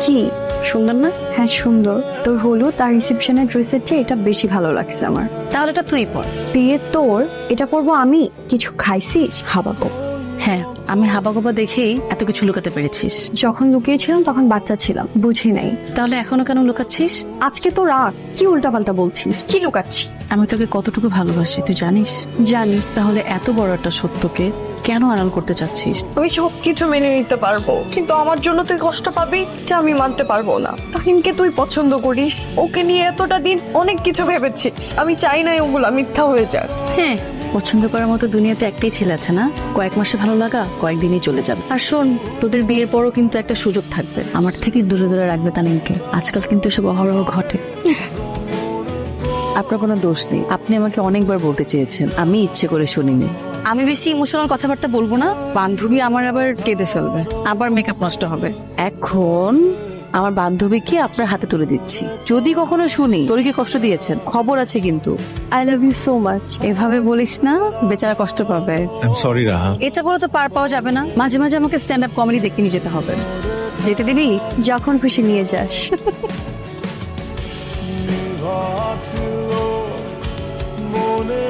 কি সুন্দর না? হ্যাঁ সুন্দর। তোর হলুদ আর রিসেপশনের ড্রেসের চেয়ে এটা বেশি ভালো লাগছে আমার। তাহলে এটা তুই পর। বিয়ে তোর, এটা পরবো আমি। কিছু খাইছিস? খাওয়াবো। হ্যাঁ, আমি হাবাগোবা দেখেই এত কিছু লুকাতে পেরেছিস। যখন লুকিয়েছিলাম তখন বাচ্চা ছিলাম, বুঝি নাই। তাহলে এখনো কেন লুকাচ্ছিস? আজকে তো রাগ, কি উল্টাপাল্টা বলছিস? কি লুকাচ্ছি? আমি তোকে কতটুকু ভালোবাসি তুই জানিস? জানি। তাহলে এত বড় একটা সত্যকে কেন আড়াল করতে চাচ্ছিস? আমি সবকিছু মেনে নিতে পারবো, কিন্তু আমার জন্য তুই কষ্ট পাবি এটা আমি মানতে পারবো না। তাহিমকে তুই পছন্দ করিস, ওকে নিয়ে এতটা দিন অনেক কিছু ভেবেছিস। আমি চাই না ওগুলো মিথ্যা হয়ে যাক। হ্যাঁ, পছন্দ করার মতো দুনিয়াতে একটাই ছেলে আছে না? কয়েক মাসে ভালো লাগা কয়েকদিনই চলে যাবে। আর শোন, তোদের বিয়ের পরও কিন্তু একটা সুযোগ থাকবে, আমার থেকে দূরে দূরে রাখবে তানিমকে। আজকাল কিন্তু এসব অহরহ ঘটে। আপনার কোনো দোষ নেই, আপনি আমাকে অনেকবার বলতে চেয়েছেন, আমি ইচ্ছে করে শুনিনি। আমি বেশি ইমোশনাল কথাবার্তা বলবো না, বান্ধবী আমার আবার কেঁদে ফেলবে, আবার মেকআপ নষ্ট হবে। এখন আমার বান্ধবীকে আপনার হাতে তুলে দিচ্ছি, যদি কখনো শুনি তোর কি কষ্ট দিয়েছেন খবর আছে কিন্তু। I love you so much. এভাবে বলিস না, বেচারা কষ্ট পাবে। I am sorry Raha. এটা বলে তো পার পাওয়া যাবে না, মাঝে মাঝে আমাকে স্ট্যান্ড আপ কমেডি দেখতে নিয়ে যেতে হবে। যেতে দিবি? যখন খুশি নিয়ে যাস। মনে